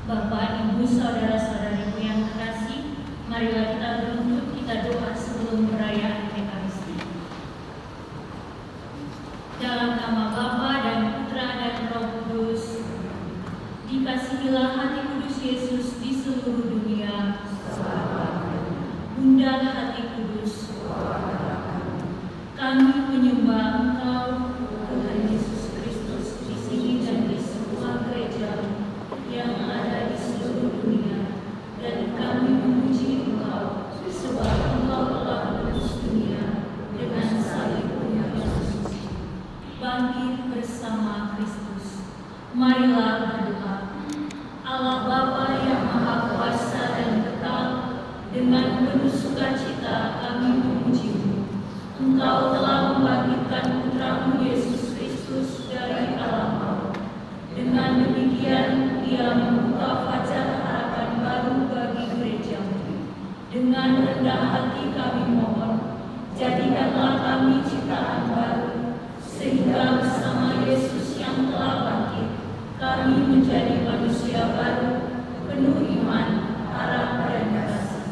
Bapak, Ibu, saudara-saudariku yang terkasih, marilah kita beruntut, kita doa sebelum perayaan Ekaristi. Dalam nama Bapa dan Putra dan Roh Kudus, dikasihilah hati kudus Yesus di seluruh dunia. Bunda hati kudus, kami menyembah Engkau, Tuhan Yesus Kristus, di sini dan di semua gereja yang ada di seluruh dunia, dan kami memuji Engkau sebab Engkau telah menebus dunia dengan salibmu yang suci. Bangkit bersama Kristus, marilah berdoa. Allah Bapa yang Maha Kuasa dan kekal, dengan penuh sukacita kami memuji-Mu. Engkau telah membangkitkan Putra-Mu Yesus Kristus dari alam maut. Dengan demikian, Ia membuka fajar harapan baru bagi gereja-Mu. Dengan rendah hati kami mohon, jadikanlah kami ciptaan baru, sehingga bersama Yesus yang telah bangkit, kami menjadi manusia baru, penuh iman, harap dan kasih.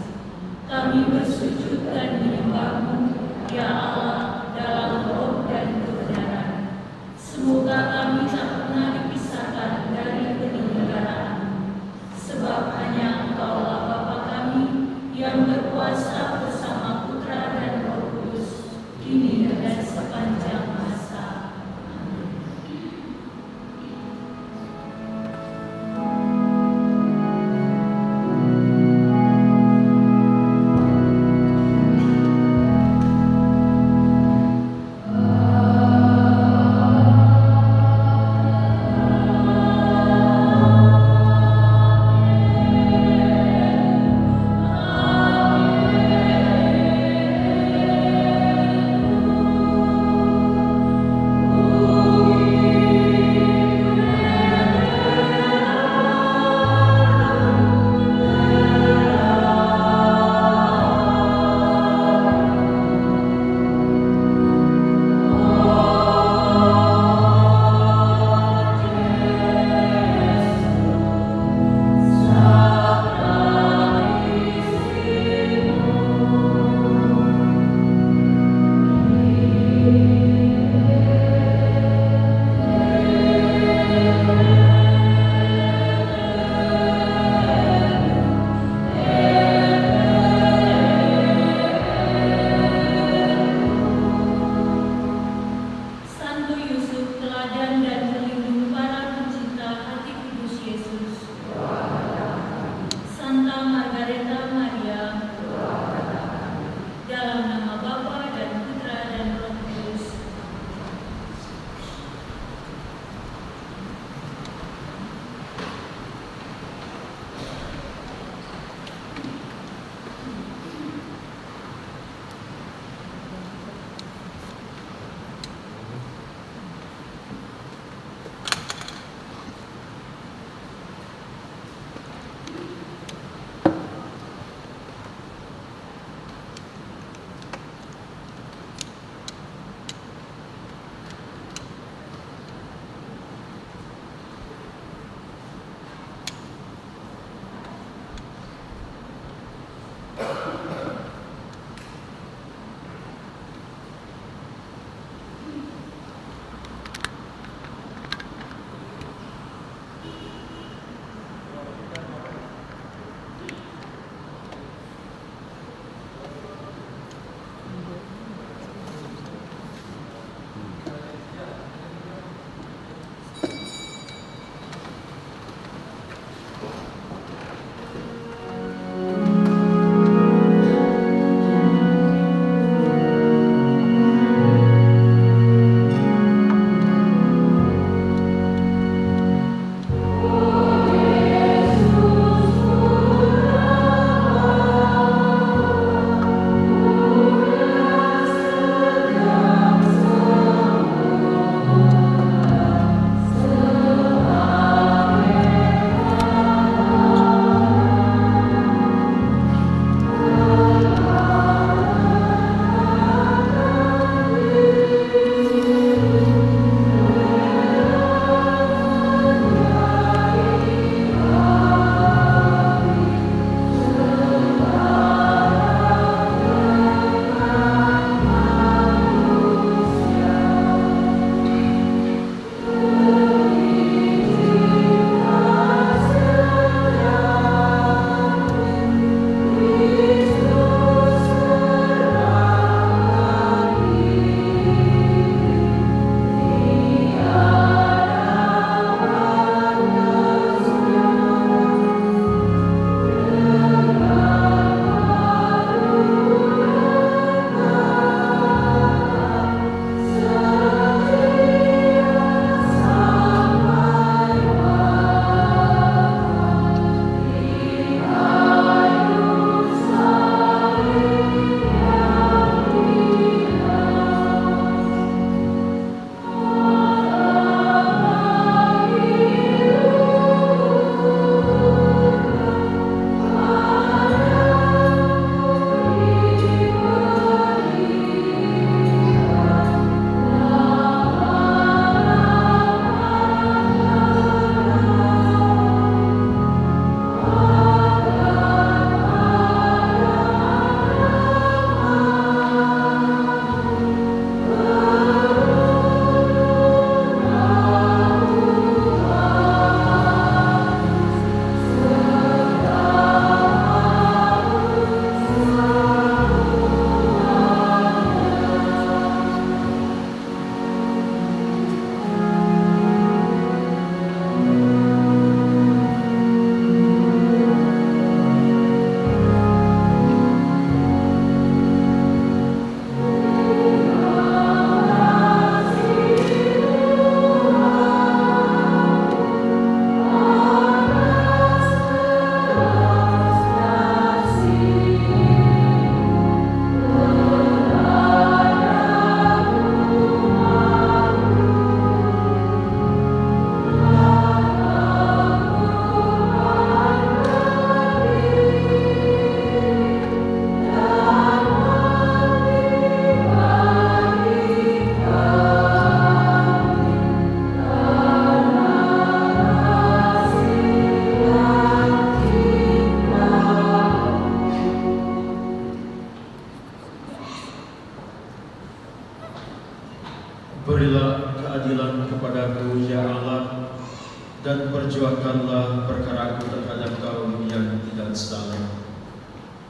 Kami bersujud dan menyembah-Mu, ya Allah, dalam roh dan kebenaran. Semoga kami tak pernah dipisahkan dari penyelenggaraan, sebab hanya Engkaulah Bapa kami yang berkuasa bersama Putra dan Roh Kudus, kini dan sepanjang masa. Amin. perjuangkanlah perkaraku terhadap kaum yang tidak salah.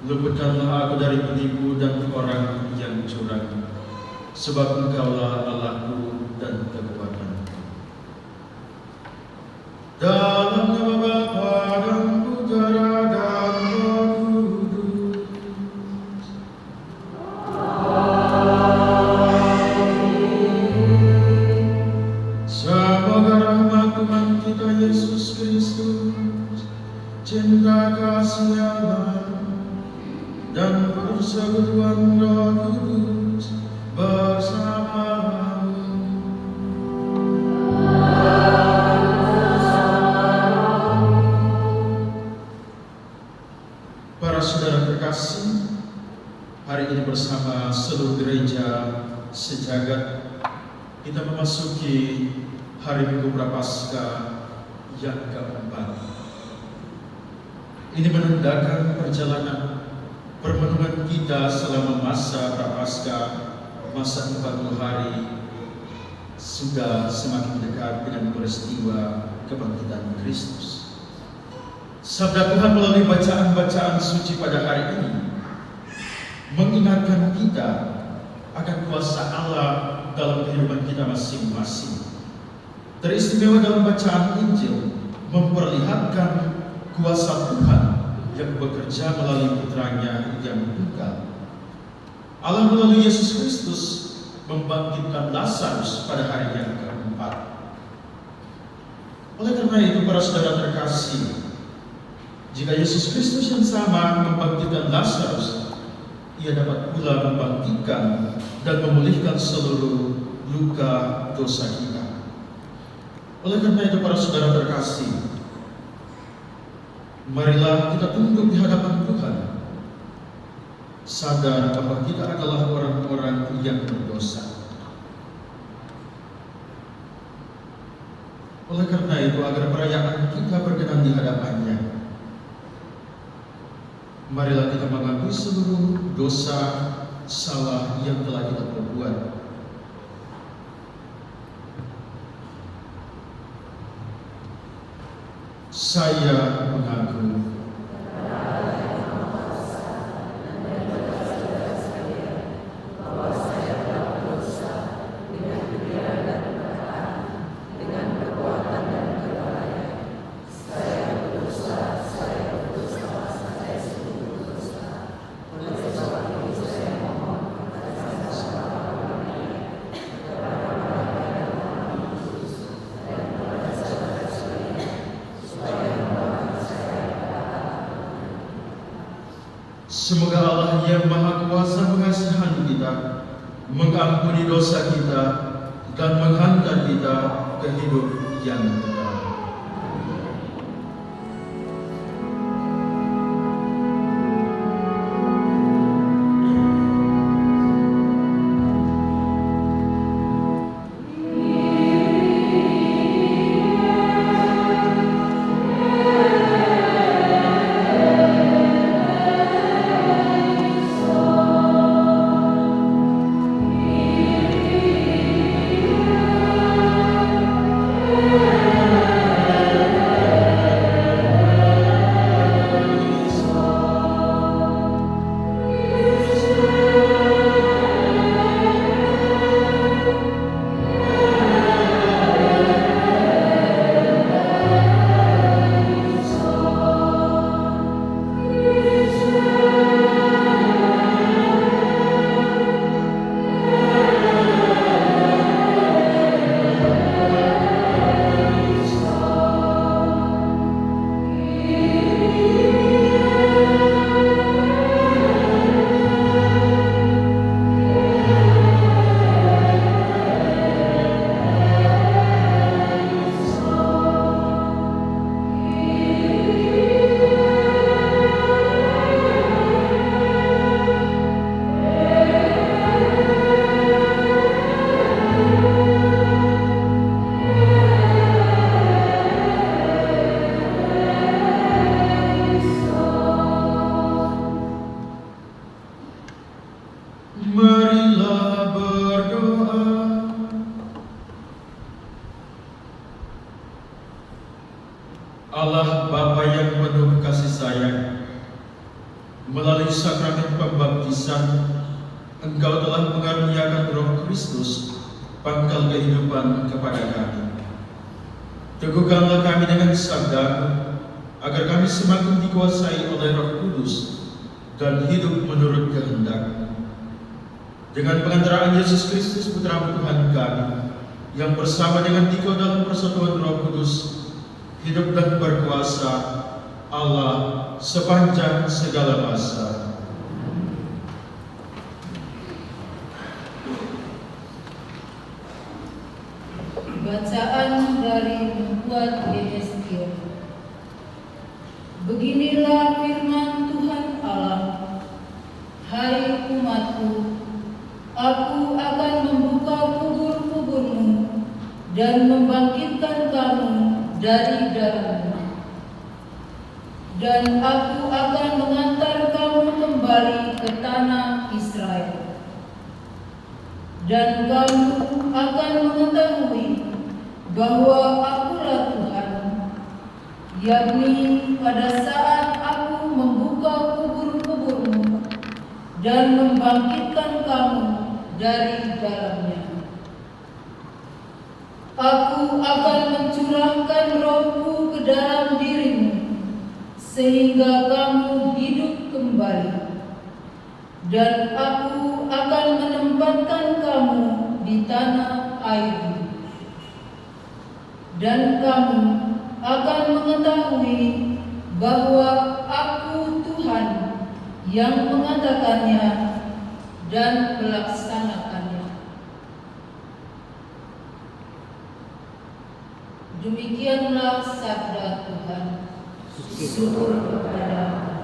Luputkanlah aku dari penipu dan orang yang curang, sebab Engkaulah Allahku dan kekuatanku. Dalam nama Bapa dan Putera dan Roh Kudus. Semoga rahmat Tuhan kita Yesus Kristus, cinta kasih Allah, dan persekutuan Roh Kudus bersamamu. Para saudara terkasih, hari ini bersama seluruh gereja sejagat kita memasuki hari Minggu Prapaskah yang keempat. Ini menandakan perjalanan permenungan kita selama masa Prapaskah, masa 40 hari, sudah semakin dekat dengan peristiwa kebangkitan Kristus. Sabda Tuhan melalui bacaan-bacaan suci pada hari ini mengingatkan kita akan kuasa Allah dalam kehidupan kita masing-masing. Teristimewa dalam bacaan Injil memperlihatkan kuasa Tuhan yang bekerja melalui putranya yang tunggal. Allah melalui Yesus Kristus membangkitkan Lazarus pada hari yang keempat. Oleh karena itu, para saudara terkasih, jika Yesus Kristus yang sama membangkitkan Lazarus, Ia dapat pula membangkitkan dan memulihkan seluruh luka dosa kita. Oleh karena itu, para saudara terkasih, marilah kita tunduk di hadapan Tuhan, sadar bahwa kita adalah orang-orang yang berdosa. Oleh karena itu, agar perayaan kita berkenan di hadapan-Nya, marilah kita mengakui seluruh dosa salah yang telah kita perbuat. Saya mengaku semoga Allah yang Maha Kuasa mengasihi kita, mengampuni dosa kita, dan menghantar kita ke hidup yang kekal. Allah Bapa yang penuh kasih sayang, melalui sakramen pembaptisan, Engkau telah mengaruniakan Roh Kristus, pangkal kehidupan kepada kami. Teguhkanlah kami dengan sabda-Mu, agar kami semakin dikuasai oleh Roh Kudus dan hidup menurut kehendak-Mu. Dengan pengantaraan Yesus Kristus Putra-Mu Tuhan kami, yang bersama dengan Dikau dalam persatuan Roh Kudus, hidup dan berkuasa Allah sepanjang segala masa. Bacaan dari membuat Yesaya. Beginilah firman Tuhan Allah, hai umatku, aku akan membuka kubur-kuburmu dan membangkitkan kamu dari dalamnya. Dan aku akan mengantar kamu kembali ke tanah Israel. Dan kamu akan mengetahui bahwa akulah Tuhan, yakni pada saat aku membuka kubur-kuburmu dan membangkitkan kamu dari dalamnya. Aku akan mencurahkan Roh-Ku ke dalam dirimu, sehingga kamu hidup kembali. Dan aku akan menempatkan kamu di tanah air. Dan kamu akan mengetahui bahwa aku Tuhan yang mengatakannya dan melaksanakannya. Demikianlah sabda Tuhan. Syukur kepada Allah.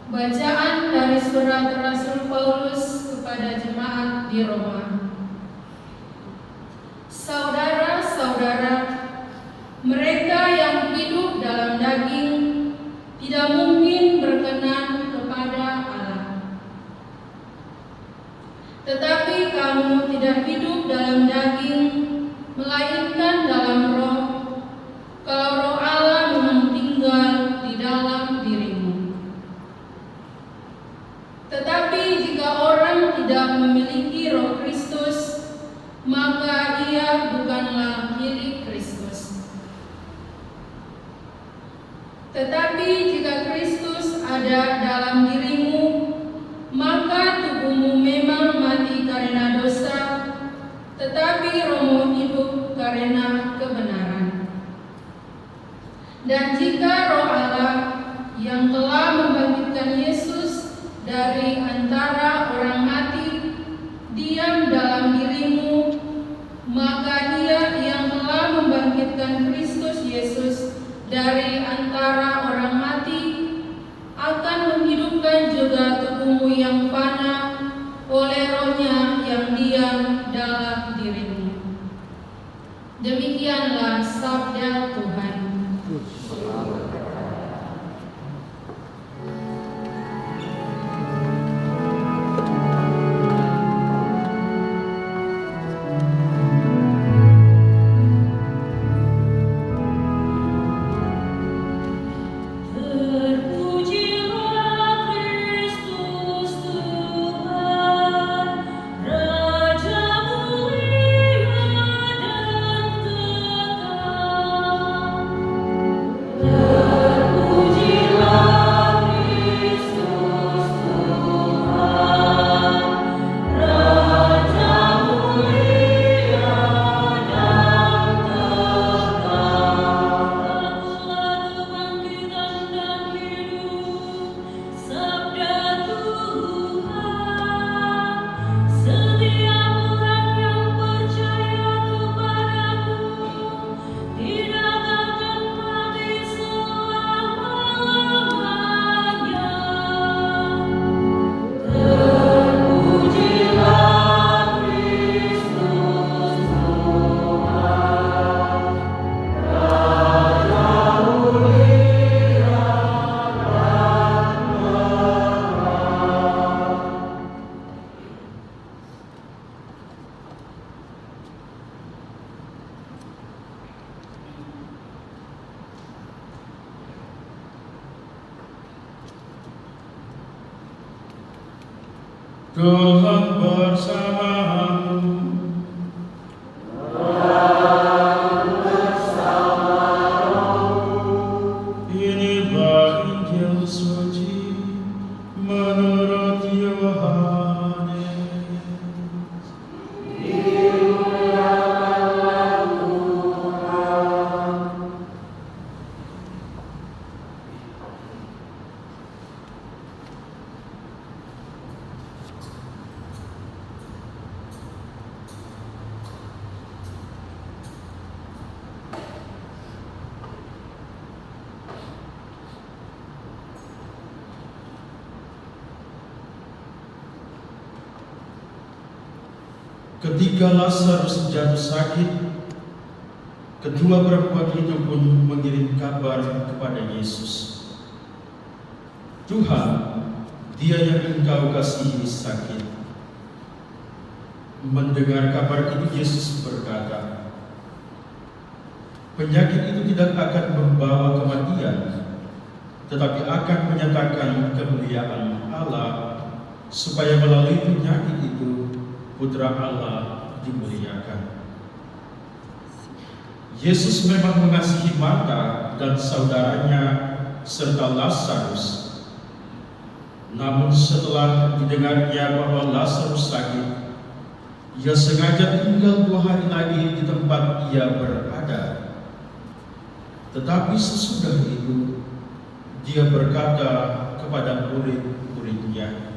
Bacaan dari surat Rasul Paulus kepada jemaat di Roma. Saudara-saudara, mereka yang hidup dalam daging tidak mungkin berkenan kepada Allah. Tetapi kamu tidak hidup dalam daging, melainkan dalam roh, kalau roh Allah memang tinggal di dalam dirimu. Tetapi jika orang tidak memiliki roh Kristus, maka ia bukanlah milik Kristus. Tetapi jika Kristus ada dalam dirimu, maka tubuhmu memang mati karena dosa, tetapi rohmu hidup karena kebenaran. Dan jika roh Allah yang telah membangkitkan Yesus dari antara orang mati diam dalam dirimu, maka Ia yang telah membangkitkan Kristus Yesus dari antara orang mati akan menghidupkan juga tubuhmu yang fana oleh Roh-Nya yang diam dalam dirimu. Demikianlah sabda Tuhan. Tuhan bersamamu. Inilah Injil suci menurut Yohanes. Ketika Lazarus jatuh sakit, kedua perempuan itu pun mengirim kabar kepada Yesus. Tuhan, dia yang Engkau kasihi sakit. Mendengar kabar itu, Yesus berkata, penyakit itu tidak akan membawa kematian, tetapi akan menyatakan kemuliaan Allah, supaya melalui penyakit itu Putra Allah dimuliakan. Yesus memang mengasihi Marta dan saudaranya serta Lazarus. Namun setelah didengarnya bahwa Lazarus sakit, ia sengaja tinggal 2 hari lagi di tempat ia berada. Tetapi sesudah itu, dia berkata kepada murid-muridnya,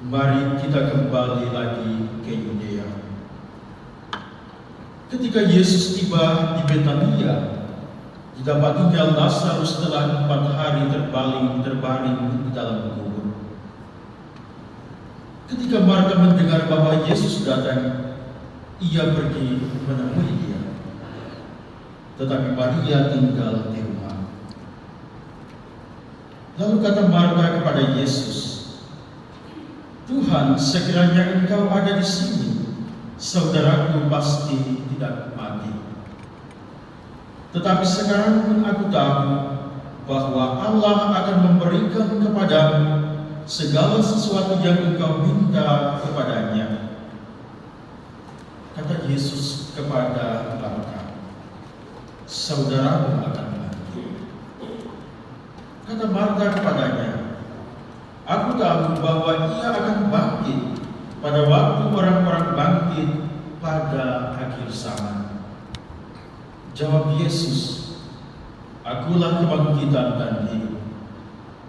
mari kita kembali lagi ke Yudea. Ketika Yesus tiba di Betania, Didapatinya Lazarus setelah 4 hari terbaring di dalam kubur. Ketika Marta mendengar bahwa Yesus datang, ia pergi menemui dia. Tetapi Maria tinggal di rumah. Lalu kata Marta kepada Yesus, "Tuhan, sekiranya Engkau ada di sini, saudaraku pasti tidak mati. Tetapi sekarang pun aku tahu bahwa Allah akan memberikan kepadamu segala sesuatu yang engkau minta kepadanya." Kata Yesus kepada Marta, "Saudaramu akan mati." Kata Marta kepadanya, "Aku tahu bahwa ia akan bangkit pada waktu orang-orang bangkit pada akhir zaman." Jawab Yesus, "Akulah kebangkitan dan hidup.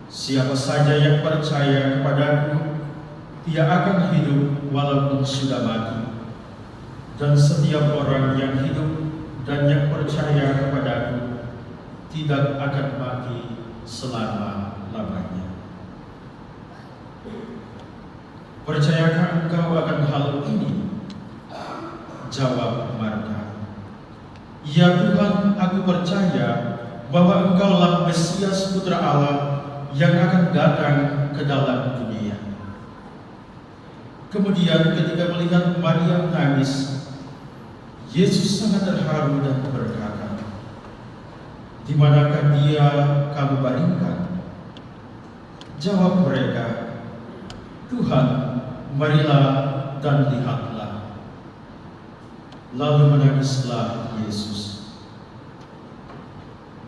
Siapa saja yang percaya kepadaku, ia akan hidup walaupun sudah mati. Dan setiap orang yang hidup dan yang percaya kepadaku tidak akan mati selama-lamanya." "Percayakah engkau akan hal ini?" Jawab Marta, "Ya Tuhan, aku percaya bahwa Engkaulah Mesias Putra Allah yang akan datang ke dalam dunia." Kemudian ketika melihat Maria menangis, Yesus sangat terharu dan berkata, "Di manakah dia kamu baringkan?" Jawab mereka, "Tuhan, marilah dan lihatlah." Lalu menangislah Yesus.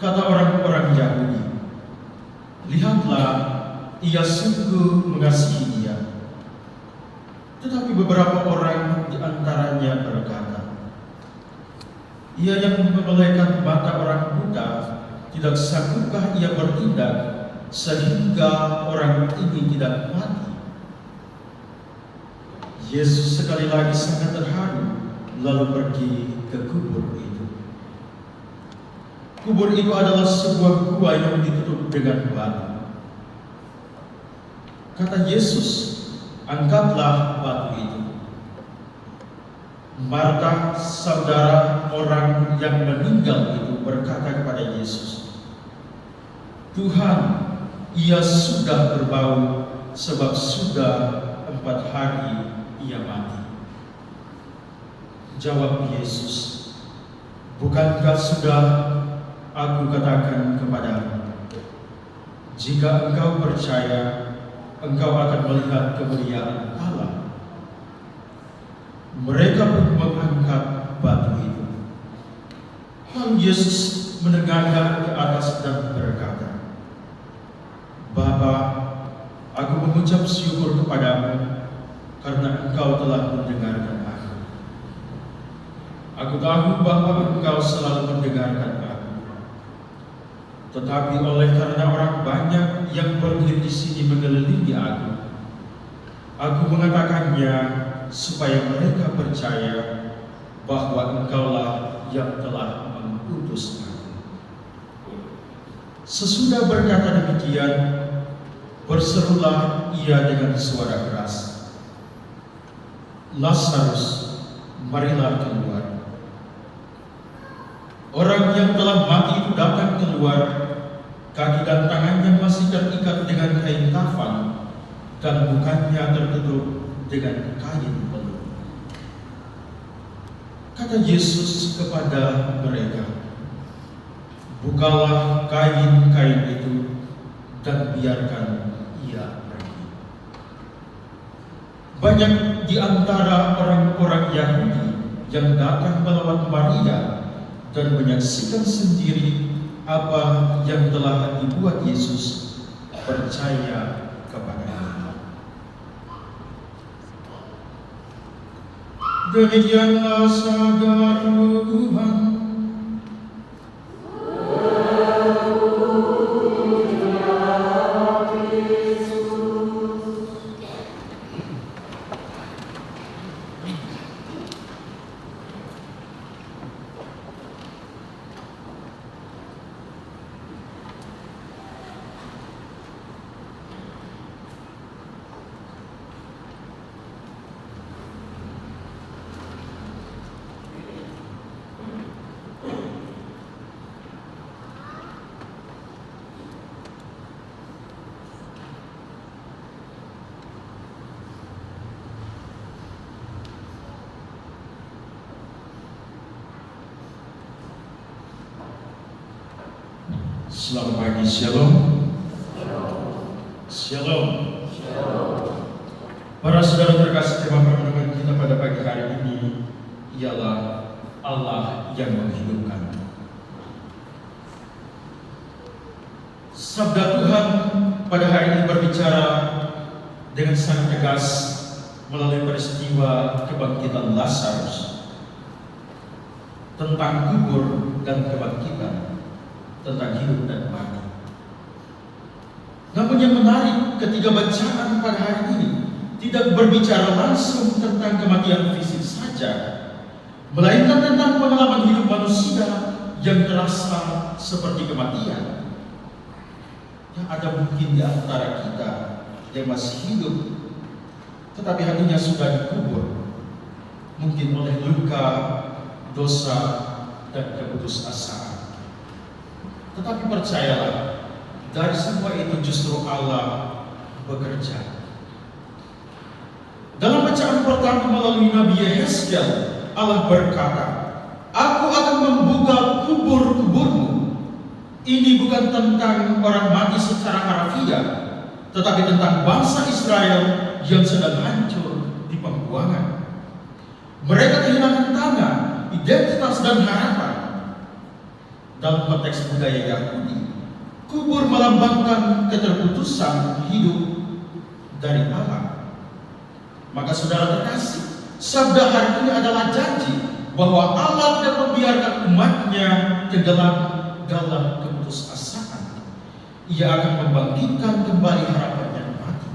Kata orang-orang Yahudi, "Lihatlah, ia sungguh mengasihi dia." Tetapi beberapa orang di antaranya berkata, "Ia yang membelaikan mata orang buta, tidak sanggupkah ia bertindak sehingga orang ini tidak mati?" Yesus sekali lagi sangat terharu, lalu pergi ke kubur itu. Kubur itu adalah sebuah gua yang ditutup dengan batu. Kata Yesus, "Angkatlah batu itu." Marta, saudara orang yang meninggal itu, berkata kepada Yesus, "Tuhan, ia sudah berbau sebab sudah 4 hari ia mati." Jawab Yesus, "Bukankah sudah aku katakan kepadamu, jika engkau percaya, engkau akan melihat kemuliaan Allah?" Mereka pun mengangkat batu itu. Lalu Yesus menengadahkan ke atas dan berkata, "Bapa, aku mengucap syukur kepadamu karena Engkau telah mendengarkan aku. Aku tahu bahwa Engkau selalu mendengarkan aku. Tetapi oleh karena orang banyak yang berdiri di sini mengelilingi aku mengatakannya supaya mereka percaya bahwa Engkaulah yang telah mengutus aku." Sesudah berkata demikian, berserulah ia dengan suara keras, "Lazarus, marilah keluar." Orang yang telah mati itu datang keluar, kaki dan tangannya masih terikat dengan kain kafan, dan mukanya tertutup dengan kain peluh. Kata Yesus kepada mereka, "Bukalah kain-kain itu dan biarkan ia pergi." Banyak di antara orang-orang Yahudi yang datang melawan Maria dan menyaksikan sendiri apa yang telah dibuat Yesus, percaya kepadanya. Demikianlah sabda Tuhan. Selamat pagi, Shalom. Shalom. Para saudara terkasih, tema permenungan kita pada pagi hari ini ialah Allah yang menghidupkan. Sabda Tuhan pada hari ini berbicara dengan sangat tegas melalui peristiwa kebangkitan Lazarus, tentang kubur dan kebangkitan, tentang hidup dan mati. Namun yang menarik, ketiga bacaan pada hari ini tidak berbicara langsung tentang kematian fisik saja, melainkan tentang pengalaman hidup manusia yang terasa seperti kematian. Yang ada mungkin di antara kita yang masih hidup, tetapi hatinya sudah dikubur, mungkin oleh luka, dosa, dan keputusasaan. Tetapi percayalah, dari semua itu justru Allah bekerja. Dalam bacaan pertama melalui Nabi Yehezkiel, Allah berkata, "Aku akan membuka kubur-kuburmu." Ini bukan tentang orang mati secara harafiah, tetapi tentang bangsa Israel yang sedang hancur di pembuangan. Mereka kehilangan tangan, identitas dan harapan. Dalam konteks budaya Yahudi, kubur melambangkan keterputusan hidup dari Allah. Maka saudara terkasih, sabda hari ini adalah janji bahwa Allah tidak membiarkan umatnya tenggelam dalam keputusasaan. Ia akan membangkitkan kembali harapan yang mati.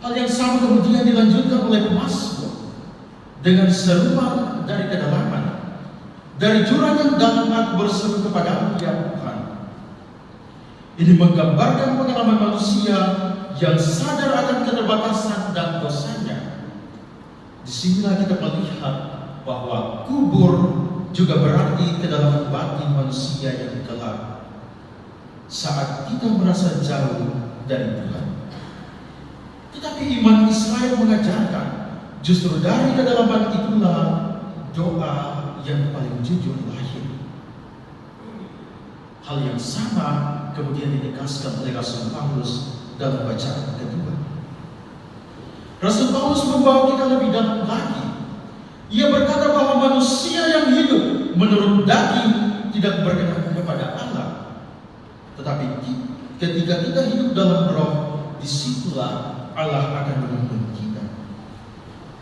Hal yang sama kemudian dilanjutkan oleh pemazmur dengan seruan dari kedalaman. Dari jurang yang dalam aku berseru kepadamu, ya Tuhan. Ini menggambarkan pengalaman manusia yang sadar akan keterbatasan dan dosanya. Disinilah kita melihat bahwa kubur juga berarti kedalaman batin manusia yang gelap saat kita merasa jauh dari Tuhan. Tetapi iman Israel mengajarkan justru dari kedalaman itulah doa yang paling jujur lahir. Hal yang sama kemudian ditegaskan oleh Rasul Paulus dalam bacaan kedua. Rasul Paulus membawa kita lebih dalam lagi. Ia berkata bahwa manusia yang hidup menurut daging tidak berkenan kepada Allah. Tetapi ketika kita hidup dalam roh, disitulah Allah akan menuntun kita.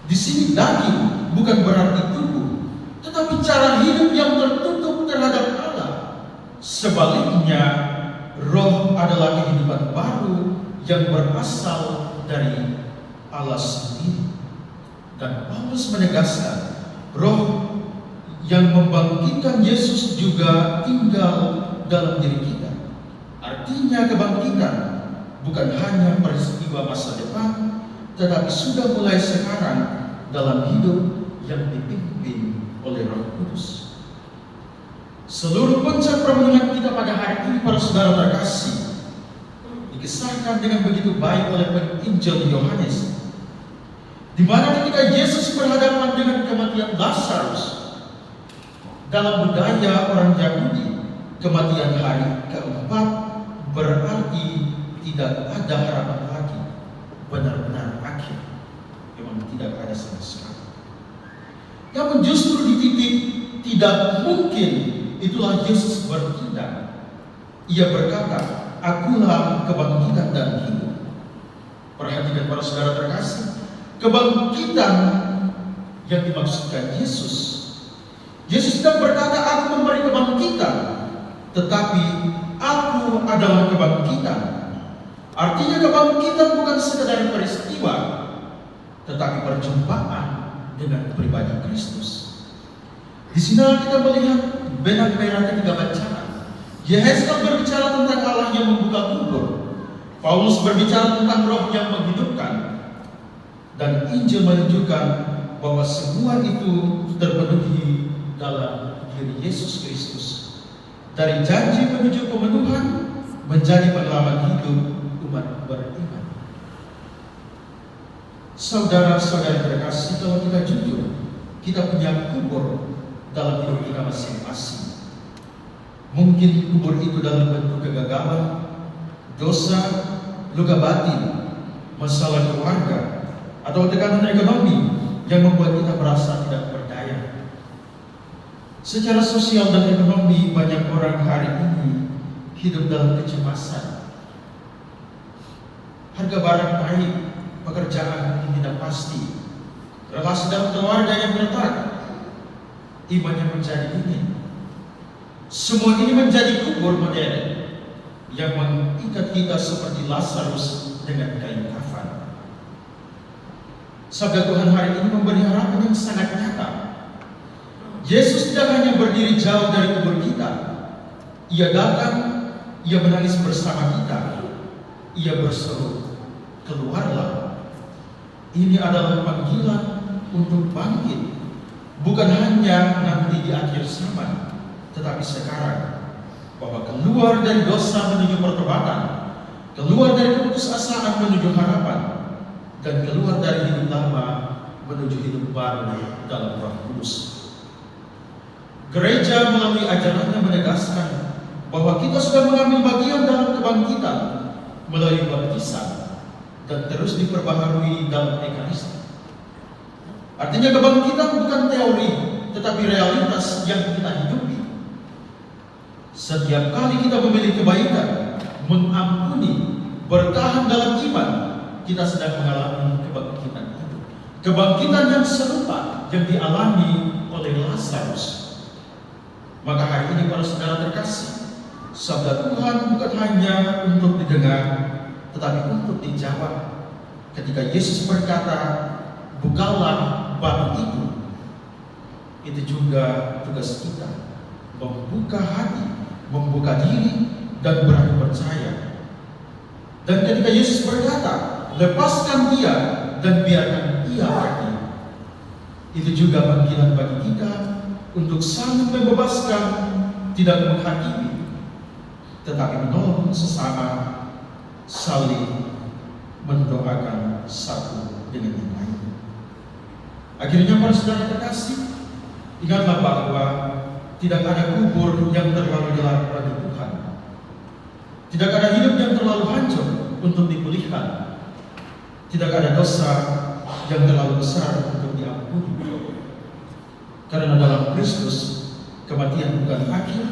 Di sini daging bukan berarti tubuh, tetapi cara hidup yang tertutup terhadap Allah. Sebaliknya, roh adalah kehidupan baru yang berasal dari Allah sendiri. Dan Paulus menegaskan, roh yang membangkitkan Yesus juga tinggal dalam diri kita. Artinya kebangkitan bukan hanya peristiwa masa depan, tetapi sudah mulai sekarang dalam hidup yang dipimpin oleh Roh Kudus. Seluruh konsep permenungan kita pada hari ini, para saudara terkasih, dikisahkan dengan begitu baik oleh penginjil Yohanes, di mana ketika Yesus berhadapan dengan kematian Lazarus, dalam budaya orang Yahudi, kematian hari keempat berarti tidak ada harapan lagi, benar-benar akhir, memang tidak ada sama sekali. Namun justru di titik tidak mungkin itulah Yesus bertindak. Ia berkata, "Akulah kebangkitan dan hidup." Perhatikan para saudara terkasih, kebangkitan yang dimaksudkan Yesus. Yesus tidak berkata, "Aku memberi kebangkitan," tetapi "Aku adalah kebangkitan." Artinya kebangkitan bukan sekedar peristiwa, tetapi perjumpaan dengan pribadi Kristus. Di sini kita melihat benang merah ketiga bacaan. Yehezkiel berbicara tentang Allah yang membuka kubur. Paulus berbicara tentang roh yang menghidupkan. Dan Injil menunjukkan bahwa semua itu terpenuhi dalam diri Yesus Kristus. Dari janji menuju pemenuhan menjadi pengalaman hidup umat beriman. Saudara-saudari terkasih, kalau kita jujur, kita punya kubur dalam hidup kita masing-masing. Mungkin kubur itu dalam bentuk kegagalan, dosa, luka batin, masalah keluarga, atau tekanan ekonomi yang membuat kita merasa tidak berdaya. Secara sosial dan ekonomi, banyak orang hari ini hidup dalam kecemasan. Harga barang naik, pekerjaan yang tidak pasti, relasi dalam keluarga yang retak, iman yang menjadi dingin. Semua ini menjadi kubur modern yang mengikat kita seperti Lazarus dengan kain kafan. Sabda Tuhan hari ini memberi harapan yang sangat nyata. Yesus tidak hanya berdiri jauh dari kubur kita. Ia datang, ia menangis bersama kita. Ia berseru, keluarlah. Ini adalah panggilan untuk bangkit. Bukan hanya nanti di akhir zaman, tetapi sekarang, bahwa keluar dari dosa menuju pertobatan, keluar dari keputusasaan menuju harapan, dan keluar dari hidup lama menuju hidup baru dalam Roh Kudus. Gereja melalui ajarannya menegaskan bahwa kita sudah mengambil bagian dalam kebangkitan melalui baptisan dan terus diperbaharui dalam Ekaristi. Artinya kebangkitan bukan teori, tetapi realitas yang kita hidupi. Setiap kali kita memilih kebaikan, mengampuni, bertahan dalam iman, kita sedang mengalami kebangkitan itu. Kebangkitan yang serupa yang dialami oleh Lazarus. Maka hari ini para saudara terkasih, sabda Tuhan bukan hanya untuk didengar, tetapi untuk dijawab. Ketika Yesus berkata, bukalah batu itu juga tugas kita, membuka hati, membuka diri, dan berani percaya. Dan ketika Yesus berkata, lepaskan dia dan biarkan ia pergi, itu juga panggilan bagi kita untuk saling membebaskan, tidak menghakimi, tetapi menolong sesama, saling mendoakan satu dengan yang lain. Akhirnya para saudara terkasih, ingatlah bahwa tidak ada kubur yang terlalu gelap bagi Tuhan. Tidak ada hidup yang terlalu hancur untuk dipulihkan. Tidak ada dosa yang terlalu besar untuk diampuni. Karena dalam Kristus, kematian bukan akhir,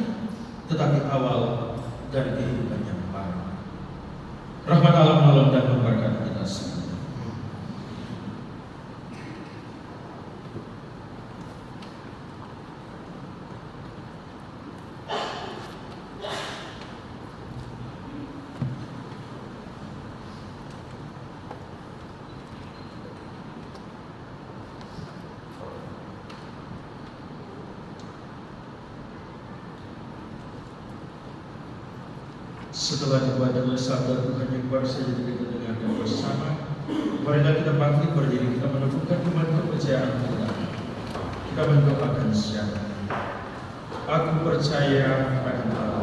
tetapi awal dari kehidupan yang baru. Rahmat Allah menolong dan memberkati kita semua. Setelah dibaca sabda Tuhan yang baru saja kita dengarkan bersama, marilah kita bangkit berdiri, kita menentukan iman kepercayaan kita. Kita mendoakan siapa? Aku percaya pada Allah.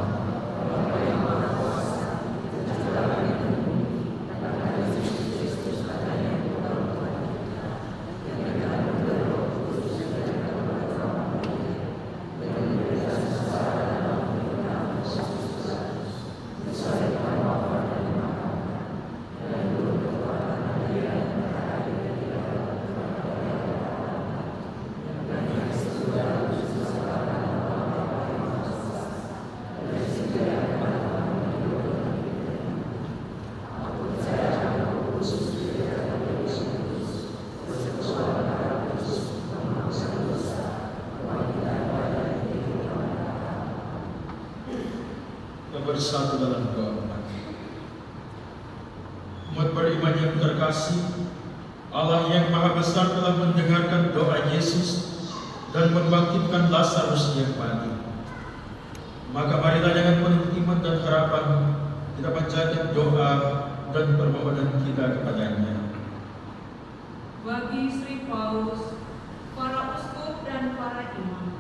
Bersatu dalam doa. Umat beriman yang terkasih, Allah yang Maha Besar telah mendengarkan doa Yesus dan membangkitkan Lazarus yang mati. Maka marilah dengan penuh iman dan harapan kita panjatkan doa dan permohonan kita kepadanya. Bagi Sri Paus, para uskup dan para imam,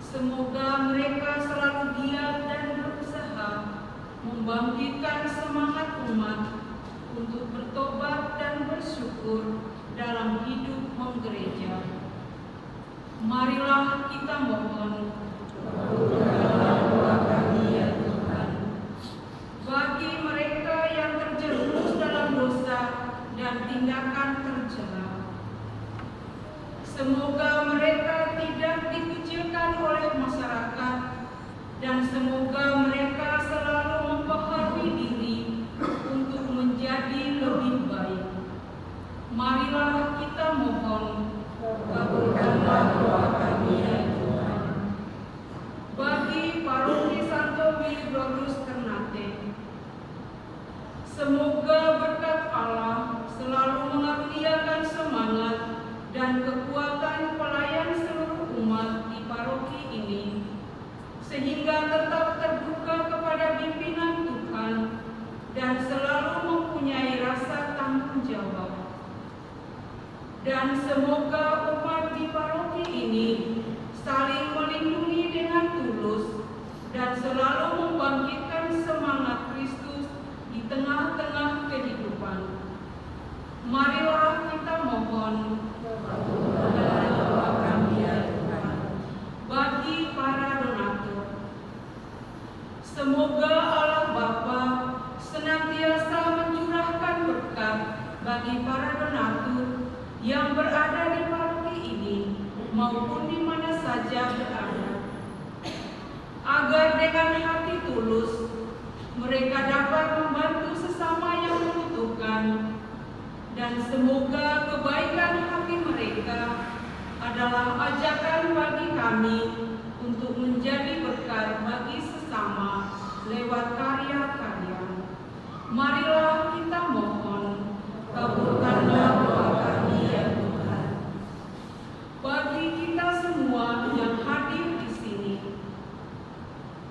semoga mereka selalu giat dan berusaha membangkitkan semangat umat untuk bertobat dan bersyukur dalam hidup menggereja. Marilah kita mohon. tindakan tercela. Semoga mereka tidak dikucilkan oleh masyarakat, dan semoga mereka selalu membaharui diri untuk menjadi lebih baik. Marilah kita mohon, kabulkanlah doa kami ya Tuhan. Bagi Paroki Santo Willibrordus Ternate, semoga berkat Allah selalu mengaruniakan semangat dan kekuatan pelayan seluruh umat di paroki ini, sehingga tetap terbuka kepada pimpinan Tuhan dan selalu mempunyai rasa tanggung jawab. Dan semoga umat di paroki ini saling melindungi dengan tulus dan selalu membangkitkan semangat Kristus di tengah-tengah kehidupan. Marilah kita mohon, kabulkanlah doa kami ya Tuhan. Bagi para donatur, semoga Allah Bapa senantiasa mencurahkan berkat bagi para donatur yang berada di paroki ini maupun di mana saja berada, agar dengan hati tulus mereka dapat membantu sesama yang membutuhkan, dan semoga kebaikan hati mereka adalah ajakan bagi kami untuk menjadi berkat bagi sesama lewat karya-karya. Marilah kita mohon, kabulkanlah doa kami ya Tuhan. Bagi kita semua yang hadir di sini,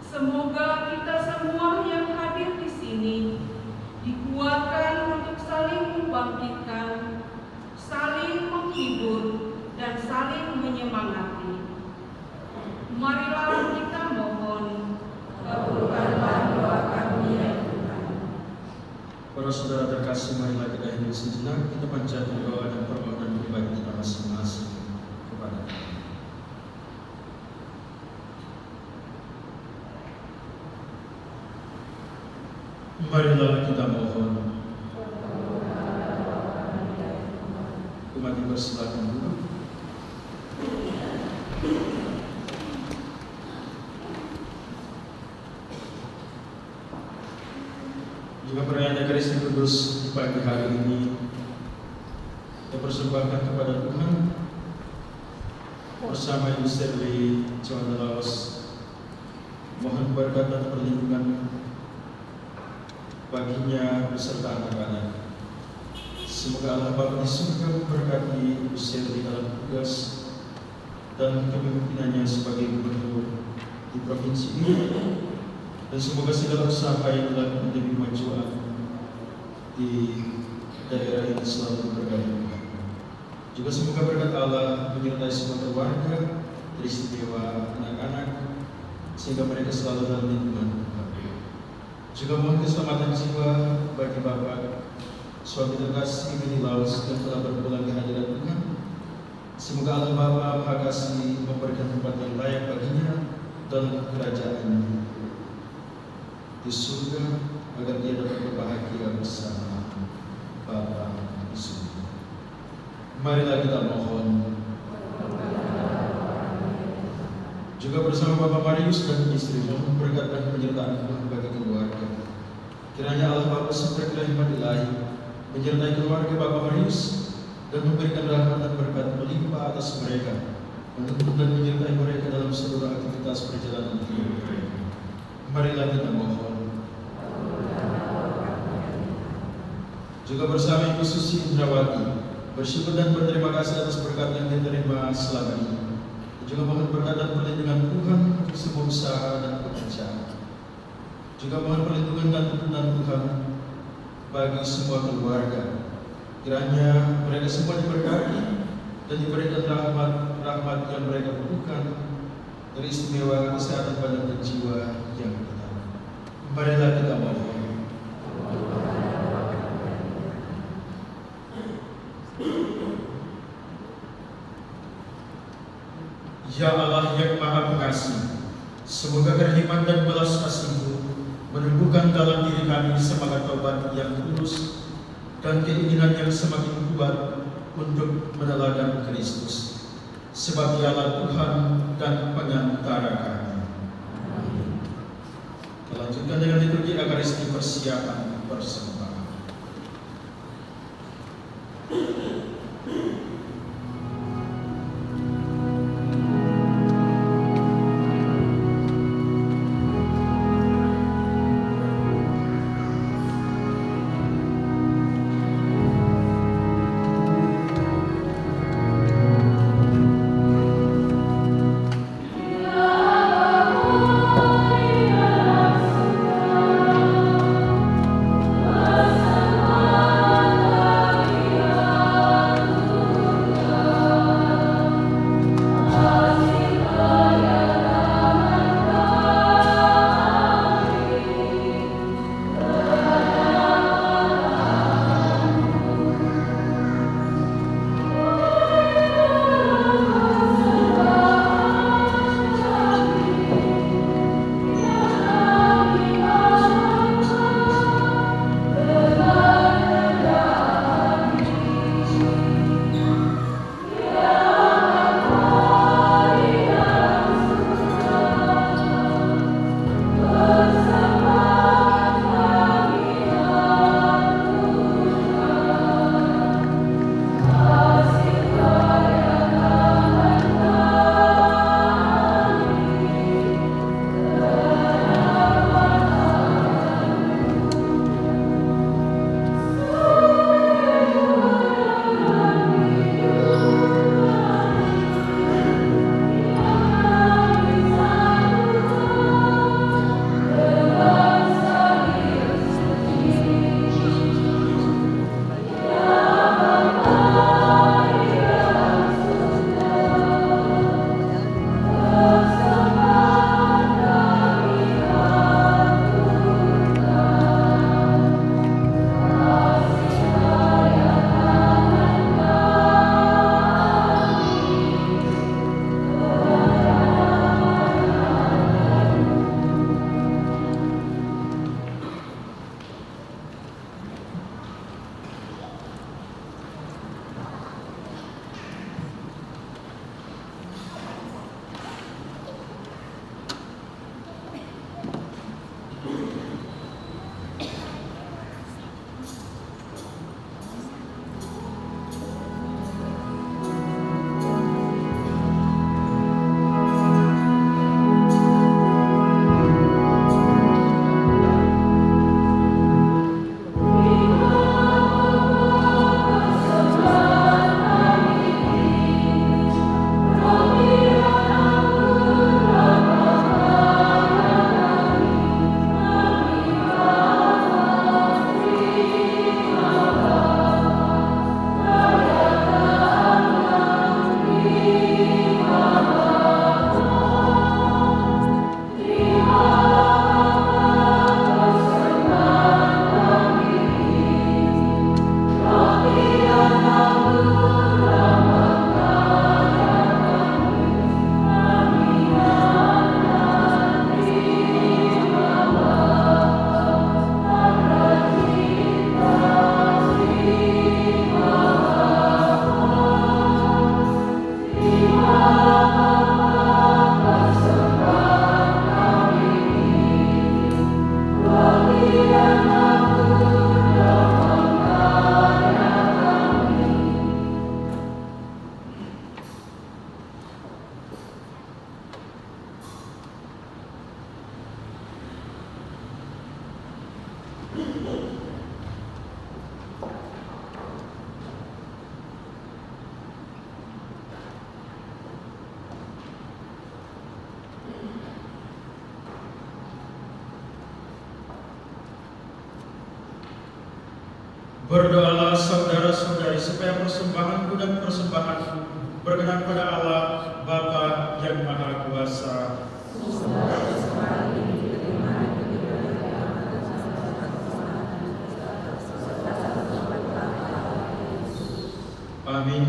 semoga kita semua yang hadir di sini dikuatkan untuk saling membangkitkan, saling menghibur, dan saling menyemangati. Marilah kita mohon, kabulkanlah doa kami ya Tuhan. Para saudara terkasih, marilah kita hening sejenak, kita panjatkan doa dan permohonan pribadi kita masing-masing kepada Tuhan. Marilah kita mohon. Umat dipersilakan dulu. Juga perayaan Ekaristi Kudus di pagi hari ini kita persembahkan kepada Tuhan bersama Ibu Sterli Joan Laos. Mohon berkat dan perlindungan baginya beserta anak-anak. Semoga Allah Bapa di surga memberkati Ibu Sterli dalam tugas dan kepemimpinannya sebagai gubernur di provinsi ini, dan semoga segala usaha yang dilakukan demi kemajuan di daerah ini selalu berkah. Juga semoga berkat Allah menyertai semua keluarga, teristimewa anak-anak, sehingga mereka selalu dalam lindungan Tuhan. Juga mohon keselamatan jiwa bagi Bapak suami terkasih Willy Laos yang telah berpulang ke hadirat Tuhan. Semoga Allah Bapa Maha Kasih memberikan tempat yang layak baginya dalam kerajaan di surga, agar dia dapat berbahagia bersama Bapa di surga. Marilah kita mohon. Juga bersama Bapak Marius dan istri mohon berkat dan penyertaan Tuhan bagi keluarga. Kiranya Allah Bapa Surga rahmat ilahi menyertai keluarga Bapak Marius dan memberikan rahmat dan berkat melimpah atas mereka, menuntun dan menyertai mereka dalam seluruh aktivitas perjalanan hidup mereka. Marilah kita mohon. Juga bersama Ibu Susi Indrawati bersyukur dan berterima kasih atas berkat yang diterima selama ini. Juga mohon berkat dan perlindungan Tuhan untuk semua usaha dan pekerjaan. Juga mohon perlindungan dan tuntunan Tuhan bagi semua keluarga. Kiranya mereka semua diberkati dan diberikan rahmat yang mereka butuhkan, teristimewa kesehatan badan dan jiwa yang tetap. Marilah kita mohon. Ya Allah yang Maha Pengasih, semoga kerahiman dan belas kasih-Mu menumbuhkan dalam diri kami semangat taubat yang tulus dan keinginan yang semakin kuat untuk meneladan Kristus, sebab Dialah Tuhan dan pengantara kami. Melanjutkan dengan liturgi Ekaristi persiapan persembahan. Berdoalah saudara-saudari supaya persembahanku dan persembahanku berkenan pada Allah Bapa yang Maha Kuasa. Amin.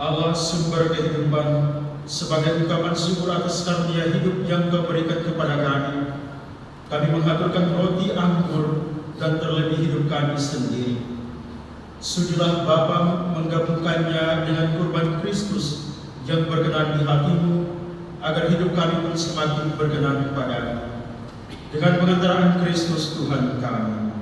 Allah sumber kehidupan, sebagai ungkapan syukur atas karunia hidup yang Kau berikan kepada kami mengaturkan roti anggur dan terlebih hidup kami sendiri. Sudilah Bapa menggabungkannya dengan kurban Kristus yang berkenan di hati-Mu, agar hidup kami pun semakin berkenan kepada-Mu. Dengan pengantaraan Kristus Tuhan kami.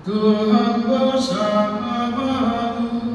Tuhan bersamamu.